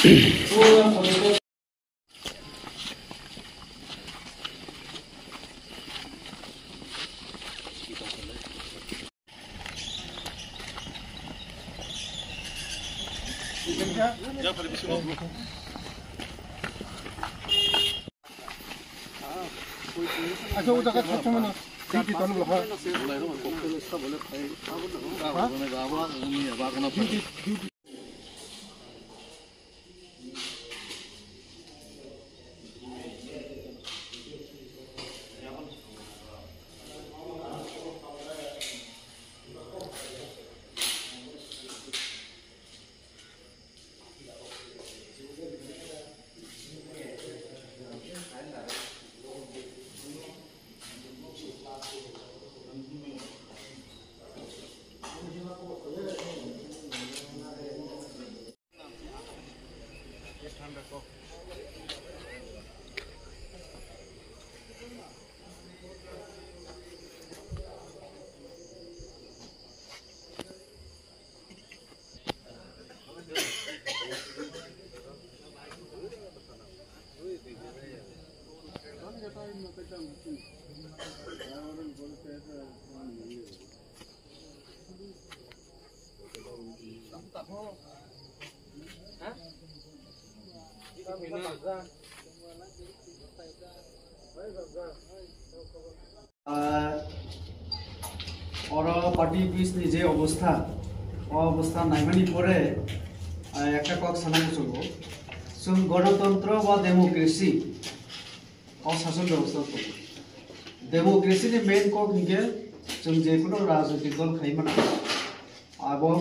अच्छा वो जगह छोटा में ना ठीक है तो लोग पार्टी पिस जे अवस्था नायमानी परे एक कक सानांगो चलबो जों गणतंत्र बा डेमोक्रेसी शासन व्यवस्था चलबो डेमोक्रेसी नि मेन कक हिगे जों जेकुनो राजनीतिक दल खाइमाना एवं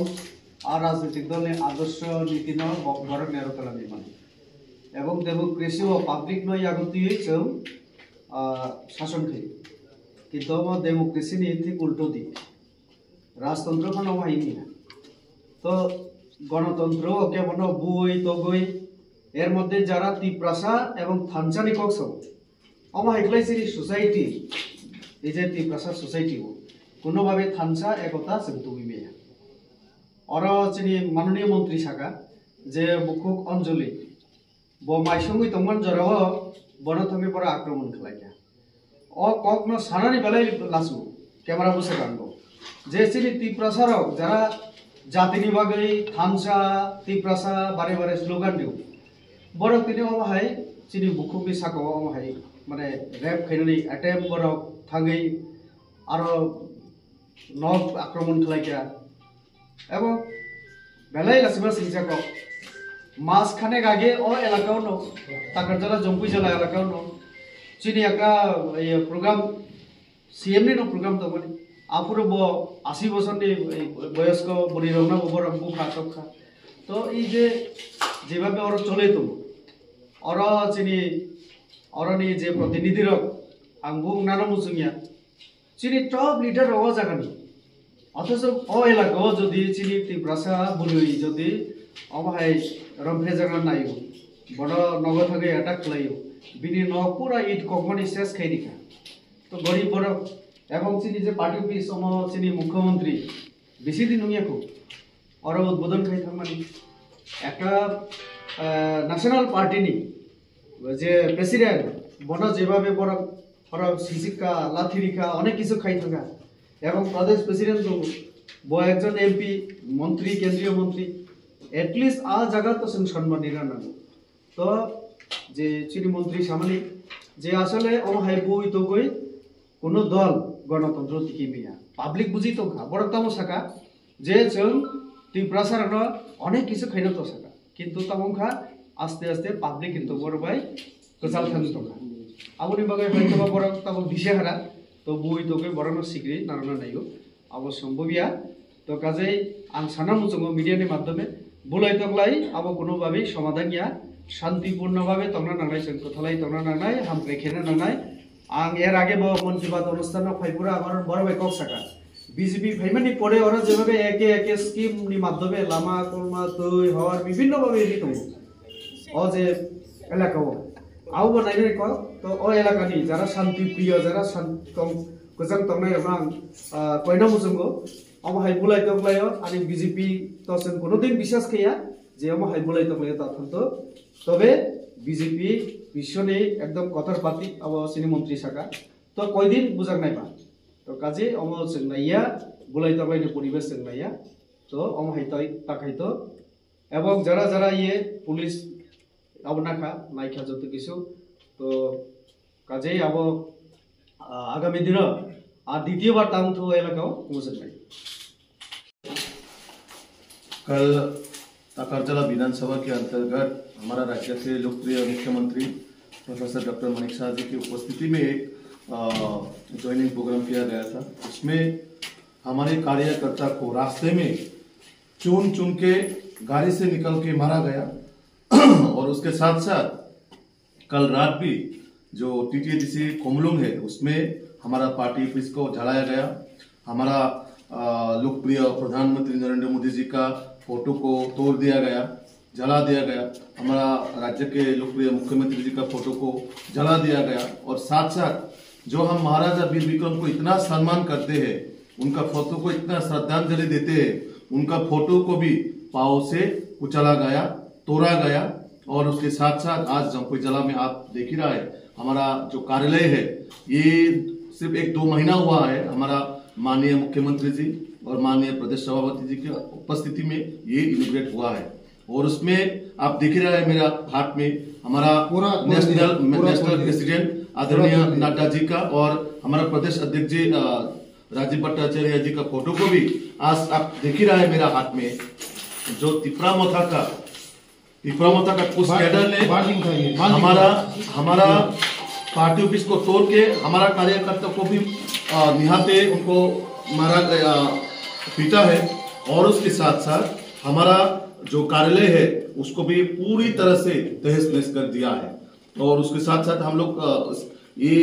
राजनीतिक दल नि आदर्श नीति न बरक नेरो खालामि माने एवं डेमोक्रेसी व पब्लिक न यागति जों शासन खाइ किन्तु डेमोक्रेसी नि ठीक उल्टो दिक राजतंत्र को नवाहिनी तो गणतंत्र के बनो बुई तगई एर मध्य जरा तिप्रासा एवं थानसानी कक सब अमा हेक्लाई सिरि सोसाइटी ए जे तिप्रासा सोसाइटी हो कोनो भाबे थानसा एकता जोंतुबि मेया और चिनि माननीय मंत्री साका जे मुखुक अंजलि ब माइसंगि तंगन जराव बनथंगे पर आक्रमण खालाया ओ कक न सानानि बेलाय लासु कैमरा बुसे गांगो जेसिनि तिप्रासार जरा जातिनि बागै थानसा तिप्रासा बारे बारे स्लोगान दिउ बरक तिनि अमाहाय चिनि बुखुमनि साको अमाहाय माने रेप खैनानि अटेम्प बरक थांगै आरो नग आक्रमण खालायग्रा एवं बेलाय लासिबा सिंजाको मास खाने गागे ओ एलाकाव न ताकरजला जंपुई जला एलाकाव न चिनि एका प्रोग्राम सीएम नि न प्रोग्राम दमनि आपुर बो 80 बছरनि बयस्क बुढ़ी रौना बबर बुखा तखा तो ई जे जेभाबे और चले तो और चिनि औरनि जे प्रतिनिधि रक आंबु नाना मुसुंगिया चिनि टप लीडर रवा जागानि अथच ओ एलाकाव जदि चिनि तिप्रासा बुलुई जदि अमाहाय रमफे जागा नायो बड़ नग थागे अटैक लायो बिनि न पूरा इट ककमनि सेस खाइदिखा तो गरीब बड़ एवं चिनि जे पार्टी पिस चिनि मुख्यमंत्री बेसि दिन नुयाखौ और उद्बोधन खाइ थांमानि एका नेशनल पार्टी नि जे प्रेसिडेंट बन जेभाबे बर और सिसिका लाथिरिका अनेक किछु खाइ थांगा एवं प्रदेश प्रेसिडेंट दं ब एकजन एमपी मंत्री केंद्रीय मंत्री एटलिस्ट आ जगह तो जों सम्मान दिनांगौ तो जे चिनि मंत्री सामने जे आसले अहाय बय तो गय कोनो दल गणतंत्र तिखि मिया पब्लिक बुझी तो खा बरक तामो साका जे जों तिप्रासार न अनेक किछु खैना तो साका किन्तु तामोखा आस्ते आस्ते पब्लिक किन्तु बरबाय गोजाल थांग तो खा आबुनि बागै फैतबा बरक तामो बिसे हारा तो बय तो गय बरक सिग्रि नारना नायो आबो सम्भबिया तो काजै आं साना मुजंगो मीडिया नि माध्यमे बुलाय तगलाई आबो कोनो भाबे समाधान या शांतिपूर्ण भाबे तंगना नांनाय जों कथालाय तंगना नांनाय हामख्रे खेना नांनाय आं एर आगे मन की बात अनुष्ठान फाइपुरा आमार बड़ भाई कक साका बीजेपी फाइमानि परे और जेभाबे एके एके स्कीम नि माध्यमे लामा कलमा दै हर विभिन्न भाबे रि दं अ जे एलाकाव आउ बनायनाय क तो अ एलाकानि जारा शांति प्रिय जारा शांतम गोजां तंनाय रां कयना मुजंगो अमाहाय बुलाय तगलायो आनि बीजेपी तो जों कोनो दिन विश्वास खैया जे हाई बुलाई तंगलाय तथान्त तबे बीजेपी विश्वनि एकदम कतर पार्टी अब सिनी मंत्री साका तो कई दिन बुझाक नायबा तो काजे अम जोंनाया बुलाई तंगलायनि परिवेश जोंनाया तो अम हाइताय ताकायतो एवं जरा जरा ये पुलिस अब नाखा नायखा जत किछु तो काजे अब आगामी दिन द्वितीय बार तांथो एलाकाओ मुजनाय कल ताकारजला विधानसभा के अंतर्गत हमारा राज्य के लोकप्रिय मुख्यमंत्री प्रोफेसर डॉक्टर मानिक शाह जी की उपस्थिति में एक ज्वाइनिंग प्रोग्राम किया गया था। इसमें हमारे कार्यकर्ता को रास्ते में चुन चुन के गाड़ी से निकल के मारा गया और उसके साथ साथ कल रात भी जो टीटीडीसी कोमलुंग है उसमें हमारा पार्टी ऑफिस को जलाया गया। हमारा लोकप्रिय प्रधानमंत्री नरेंद्र मोदी जी का फोटो को तोड़ दिया गया, जला दिया गया। हमारा राज्य के लोकप्रिय मुख्यमंत्री जी का फोटो को जला दिया गया और साथ साथ जो हम महाराजा वीर विक्रम को इतना सम्मान करते हैं, उनका फोटो को इतना श्रद्धांजलि देते हैं, उनका फोटो को भी पाव से कुचला गया, तोड़ा गया। और उसके साथ साथ आज जमपुई जिला में आप देख ही रहा है हमारा जो कार्यालय है ये सिर्फ 1-2 महीना हुआ है। हमारा माननीय मुख्यमंत्री जी और माननीय प्रदेश सभापति जी की उपस्थिति में ये इनॉग्रेट हुआ है और उसमें आप देख ही रहे हैं मेरा हाथ में हमारा नेशनल प्रेसिडेंट आदरणीय नड्डा जी का और हमारा प्रदेश अध्यक्ष जी राजीव भट्टाचार्य जी का फोटो को भी आज आप देख ही रहे हैं मेरा हाथ में। जो तिपरामथा का उस कैडर ने हमारा पार्टी ऑफिस को तोड़ के हमारा कार्यकर्ता को भी निहाते उनको मारा गया, पीटा है और उसके साथ साथ हमारा जो कार्यालय है उसको भी पूरी तरह से तहस नहस कर दिया है। और उसके साथ साथ हम लोग ये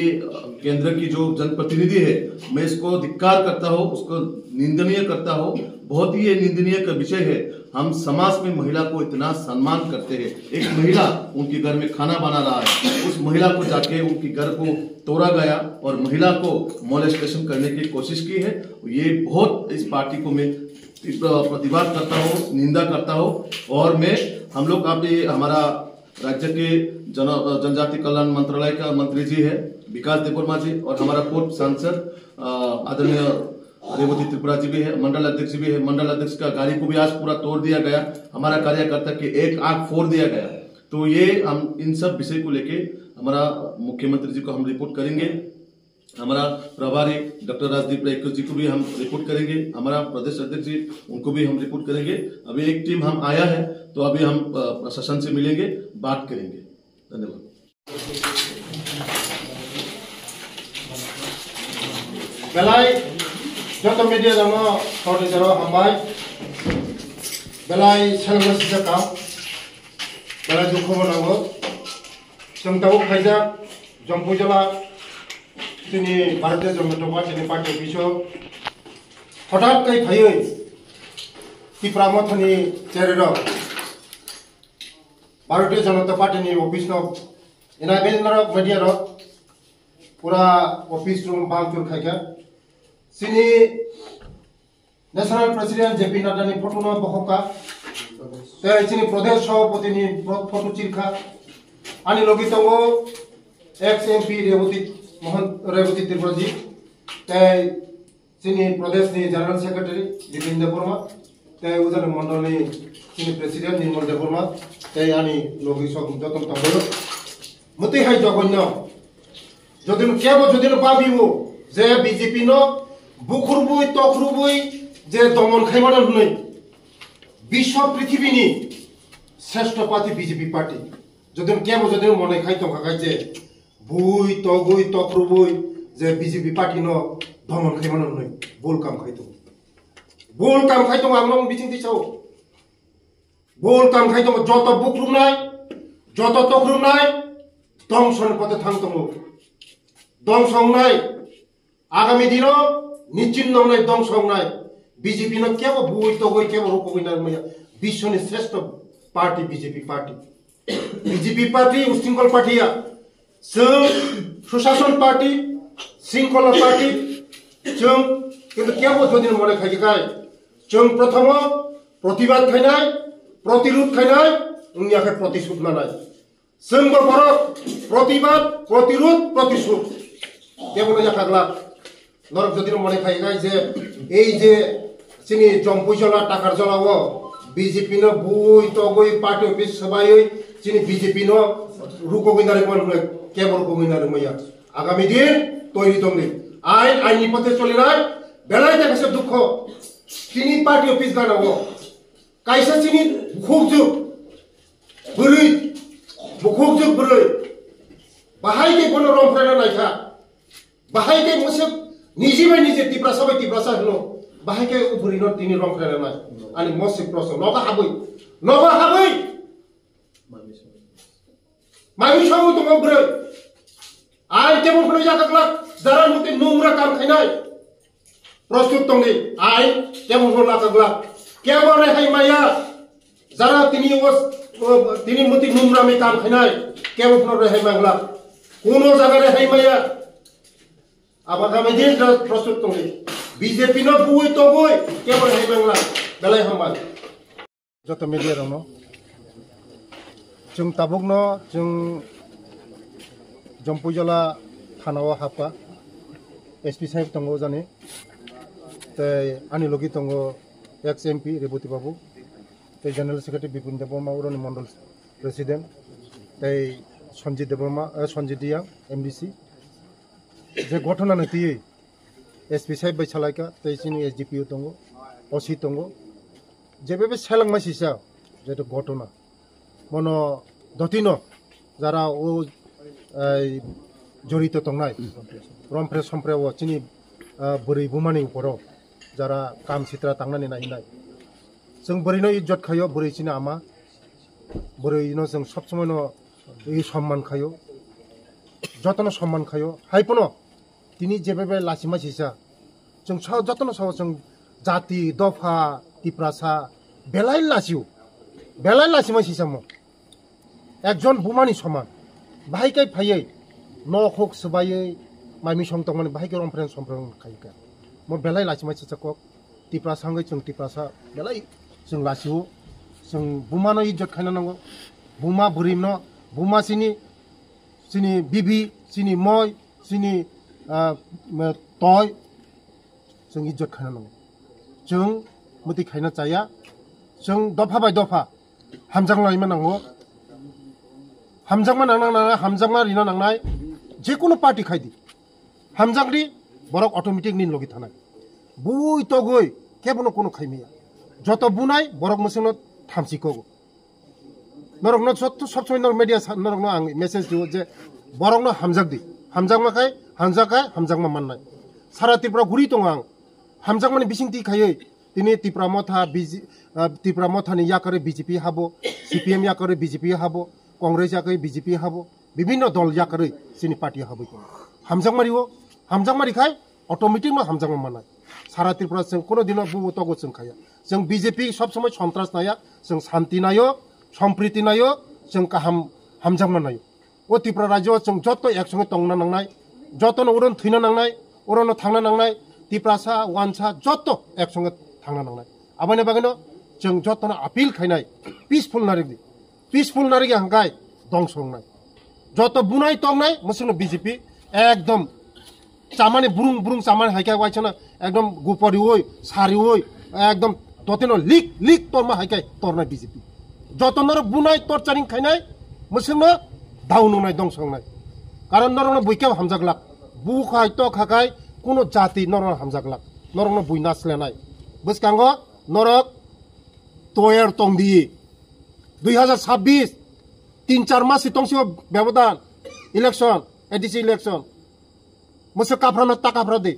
केंद्र की जो जनप्रतिनिधि है मैं इसको धिक्कार करता हूँ, उसको निंदनीय करता हूँ। बहुत ही ये निंदनीय का विषय है। हम समाज में महिला को इतना सम्मान करते हैं, एक महिला उनके घर में खाना बना रहा है, उस महिला को जाके उनके घर को तोड़ा गया और महिला को मोलेस्टेशन करने की कोशिश की है। ये बहुत इस पार्टी को मैं प्रतिवाद करता हूँ, निंदा करता हूँ। और मैं हम लोग अभी हमारा राज्य के जनजाति कल्याण मंत्रालय का मंत्री जी है विकास देववर्मा जी और हमारा पूर्व सांसद आदरणीय रेवती त्रिपुरा जी भी है, मंडल अध्यक्ष भी है। मंडल अध्यक्ष का गाड़ी को भी आज पूरा तोड़ दिया गया, हमारा कार्यकर्ता के एक आंख फोड़ दिया गया। तो ये हम इन सब विषय को लेके हमारा मुख्यमंत्री जी को हम रिपोर्ट करेंगे, हमारा प्रभारी डॉक्टर राजदीप रायकर जी को भी हम रिपोर्ट करेंगे, हमारा प्रदेश अध्यक्ष जी उनको भी हम रिपोर्ट करेंगे। अभी एक टीम हम आया है तो अभी हम प्रशासन से मिलेंगे, बात करेंगे। धन्यवाद। बेलाय जो मीडिया दंगो थोड़ी जरो हमाय बेलाय सेलमस जका बेलाय जो खबर नांगो जों दाउ फायजा जम्पु जिला जोंनि भारतीय जनता पार्टीनि पार्टी अफिसाव हठात कई फायै तिपरामथनि चेरेराव भारतीय जनता पार्टीनि अफिसाव इना बेनर मीडिया पूरा ऑफिस रूम बांचुर खायका सिनी नेशनल प्रेसिडेंट जेपी नड्डा नि फोटो न बहका ते सिनी प्रदेश सभापति नि फोटो चिरखा आनी लगी तो एक्स एमपी रेवती त्रिपुरा जी ते सिनी प्रदेश नि जनरल सेक्रेटरी बिपिन देववर्मा ते उजन मंडल नि सिनी प्रेसिडेंट निर्मल देववर्मा ते आनी लगी सब जतन तंबो मते हाय जगन्य जदिन केबो जदिन पाबिबो जे बीजेपी नो बुखुरबुई तखरुबुई जे दमन खायमाना हुनै विश्व पृथ्वीनि श्रेष्ठ पार्टी बीजेपी पार्टी जदिन केबो जदिन मने खाय तंखाय जे बुई तखरुबुई जे बीजेपी पार्टी नो दमन खायमाना हुनै बोल काम खायतो आंनो बिथिं दिसाव बोल काम खायतो जत बुखरुबनाय जत तखरुबनाय दंसन पथे थांतमो दंसंनाय आगामी दिनों निश्चित नंगनाय दंसंनाय बीजेपी न क्या वो बुई तो कोई क्या वो रोको कोई ना मैया विश्व ने श्रेष्ठ पार्टी बीजेपी पार्टी उस्तिंकल पार्टी या सुशासन पार्टी सिंकल पार्टी जों किंतु क्या वो जो दिन मने खाई काय जों प्रथम प्रतिवाद खायनाय प्रतिरोध खानाय उंनियाखे प्रतिशोध लानाय जोंबो बरक प्रतिबाद प्रतिरोध प्रतिशोध केवल याखागला नरक जदि मने खायगाय जे এই যে চিনি জম্পুজলা টাকার জলাও বিজেপি নো বুই তগই পার্টি অফিস সবাই চিনি বিজেপি নো রুকো গইনারে কোন কেবল গইনারে মাইয়া আগামী দিন তৈরি দংনি আইনি পথে চলিনায় বেলায় দেখাছে দুঃখ চিনি পার্টি অফিস গানাও কাইসা চিনি খুবজুক বুরুই বুখুবজুক বুরুই বাহাইকে কোন রংফ্রানা নাইখা বাহাইকে মোসে নিজিবাই নিজে তিপ্রাসা হলো বাহাইকে উবুরিনো তিনি রংফ্রানা নাই আনি মসে প্রশ্ন নগা হাবই মাইমি সঙ্গ তো বুরুই আই কেমন কোনো জায়গা যারা মতে নোংরা কাম খাইনাই প্রস্তুত তঙ্গে আই কেমন কোনো লাগাগলা কেমন রেহাই মাইয়া যারা তিনি মতে নোংরামি কাম খাইনাই কেমন কোনো রেহাই মাগলা কোন জায়গা রেহাই মাইয়া আবার আমি দিন প্রস্তুত তঙ্গে বিজেপি নো বুই তো বুই কেমন রেহাই মাগলা বেলাই হামাল যত মিডিয়া রনো जों ताबुकनो जों जम्पुजला थानाव हाबा एसपी साहेब दङ जाने ते आनि लगी दङ एक्स एमपी रेबती बाबू ते जनरल सेक्रेटारि बिपिन देबबर्मा अरनि मंडल प्रेसिडेंट ते सञ्जित देबबर्मा सञ्जित दिया एमडीसी जे घटना नति एसपी साहेब बैसालायका ते सिनि एसडीपीओ दङ ओसी दङ जेबे सेलांमा सिसा जेतो घटना মনো দতিনো যারা ও জড়িত তংনাই রমপ্রে সম্প্রেও চিনি বरै বুমানি উপরও যারা কাম সিত্রা তাंनानै नायनाय जों बोरैनो इज्जत खायो बोरै चिना आमा बोरैनो जों सब समयनो এই সম্মান খাयो যতনো সম্মান খাयो हाइपनो তিনি যেভাবে লাসিমা সিসা जों যতনো সাও जों জাতি দফা তিপ্রাসা বেলাই লাসিমা সিসামো একজন বুমানি সমান বাহাইকাই ফাইयै ন হোক সবাইयै মাইমি সংতং মানে বাহাইকে রমফ্রেন সম্প্রেন খাইকা মো বেলাই লাসিমা সিসাকক তিপ্রাসাঙ্गै जों तिप्रासा बेलाय जों लासिउ जों बुमानो इज्जत खायना नांगौ बुमा बुरिमनो बुमा सिनि बिबि सिनि मय सिनि तय जों इज्जत खायना नांगौ जों मुति खायना जाया जों दफा बाय दफा हामजांलायमा नांगौ हामजांमा नांनाय हामजांमा रिना नांनाय जेकुनु पार्टी खायदि हामजांरि बरक अटोमेटिक निन लगी थानाय बुई तगै केबनो कोनो खायमिया যত বুনাই বরক মসিনো থামসিকো নরক ন সব সময় নর মিডিয়া নরক ন আং মেসেজ দিও যে বরক ন হামজাক হামজাকমা মাননাই সারা ত্রিপুরা ঘুরি দं आं हामजाकमानि बिसिंथि खायै दिनै ত্রিপুরা मथानि याकरे बीजेपी हाबो सीपीएम याकरे बीजेपी हाबो कांग्रेस याकरे बीजेपी हाबो विभिन्न दल याकरे सिनि पार्टी हाबो हामजाकमारि खाय अटोमेटिक मा हामजाकमा माननाय सारा त्रिपुरा जों कोनो दिन बुबो तगो जों खाया जों बीजेपी सब समय सन्त्रास नाया जों शान्ति नायो सम्प्रीति नायो जों गाहाम हामजाकमा नायो ओ त्रिपुरा राज्योआव जों जत एकसंगे तंना नांनाय जतनो उरन थैना नांनाय उरन थांना नांनाय तिप्रासा वानसा जत एकसंगे थांना नांनाय आबानि बागैनो जों जतनो आपिल खायनाय पिसफुल नारिगि हांगाय दंसंनाय जत बुनाय तंनाय मसुनो बीजेपी एकदम चामाने बुरुं चामाने हाइका वाइछना एकदम गुपरि ओइ सारि ओइ एकदम ततेनो लिक तरमा हाइका तरनाय बीजेपी जतनर बुनाय टर्चारिं खायनाय मसुनो दाउनुनाय दंसंनाय कारण नरनो बुइका हामजागलाक बुखाय तो खाखाय कोनो जाति नरनो हामजागलाक नरनो बुइनासलेनाय बसकांगो नरक तोयर तंगदि 2026 3-4 मास सितंसिव व्यवधान इलेक्शन एडिसि इलेक्शन मसे काफ्राना ताकाफ्रा दे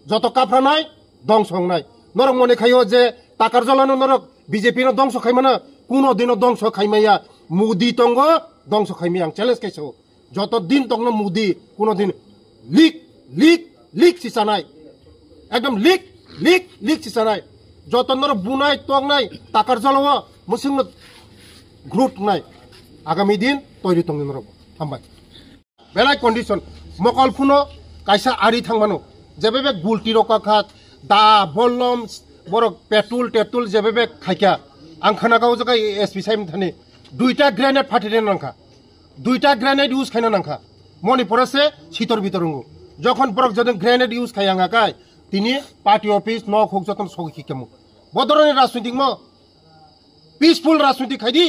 যত काफ्रानाय दंसंनाय नरक मने खायो जे ताकार जलानो नरक बीजेपी नो दंस खायमाना कोनो दिन दंस खायमाया मुदी तंग दंस खायमाया आं चैलेंज कैसो যত दिन तंग मुदी कोनो दिन लीक सिसानाय एकदम लीक सिसानाय যত नर बुनाय तंगनाय ताकार जलाव मसिंग ग्रुटनाय आगामी दिन तैरि तंग नरक हामबाय बेलाय कंडिशन मकल फुनो कायसा आरि थांबानो जेबेबे गुलटी रका खात दा बलम बरक पेट्रोल जेबेबे खायका आं खोनागाव जागा एसपि साहेब थाने 2टा ग्रेनेड फाटिदेन नांखा 2टा ग्रेनेड इउज खायना नांखा मणिपुरसे सितर बितरंगो যখন বরক যদি গ্রেনেড ইউজ খায়াঙ্গাকায় তিনি পার্টি অফিস ন হোক যতন সগি কেমু বদরনি রাজনৈতিক ম পিসফুল রাজনৈতিক খাইদি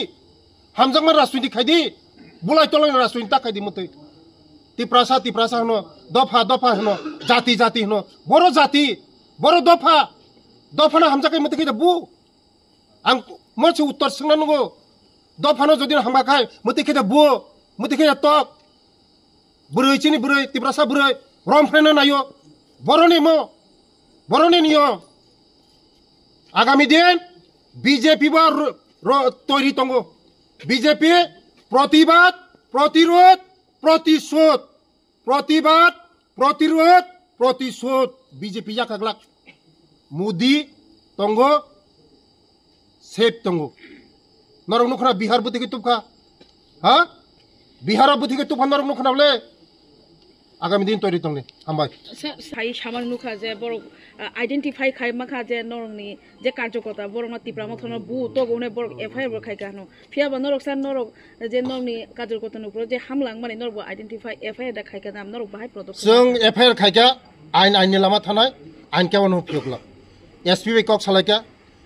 হামজাংমা রাজনৈতিক খাইদি বুলাই তলাই রাজনৈতিক তা খাইদি মতে তিপ্রাসা হনো দফা হনো জাতি হনো বড় দফা না হামজাকাই মতে খাইদা বু আং মছে উত্তর সিংনানগো দফানো যদি হামবাকাই মতে খাইদা বু মতে খাইদা তক বুড়ই চিনি বুড়ই তিপ্রাসা বুড়ই রমফ্রেনা নাইও বরণে নিয়ম আগামী দিন বিজেপি বা তৈরি তঙ্গ বিজেপি প্রতিবাদ প্রতিরোধ প্রতিশোধ প্রতিবাদ প্রতিরোধ প্রতিশোধ বিজেপি জাকাগলাক মোদি তঙ্গ সেফ তঙ্গ নরক নখনা বিহার বুদ্ধিকে তুফা হ্যাঁ বিহার বুদ্ধিকে তুফা নরক নখনা বলে আগামী দিন তৈরি তংলে হামবাই সাই সামার নুখা যে বড় আইডেন্টিফাই খাই মাখা যে নরংনি যে কার্যকর্তা বড় মাতি প্রামথন বু তো গনে বড় এফআইআর বড় খাই কানো ফিয়াবা নরক সান নরক যে নরনি কার্যকর্তা নুপুর যে হামলাং মানে নরক আইডেন্টিফাই এফআইআর দা খাই কানাম নরক বাহাই প্রদর্শন जों एफआईआर खायका आइननि लामा थानाय आइन केवन फियोग्ला एसपी बे कक सालायका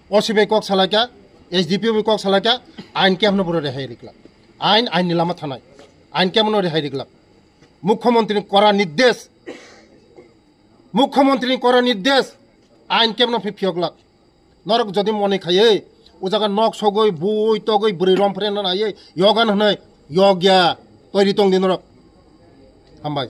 ओसी बे कक सालायका एसडीपी बे कक सालायका आइन केवन बरो रेहाय रिकला आइननि लामा थानाय आइन केवन रेहाय रिकला मुख्यमंत्री करा निर्देश आइन केमन फियोग्ला नरक जदि मने खाये ओ जागा नक सगै बुई तगै बुरै रमफ्रेना नायै यगान हनै यग्या तैरि तंदि नरक हामबाय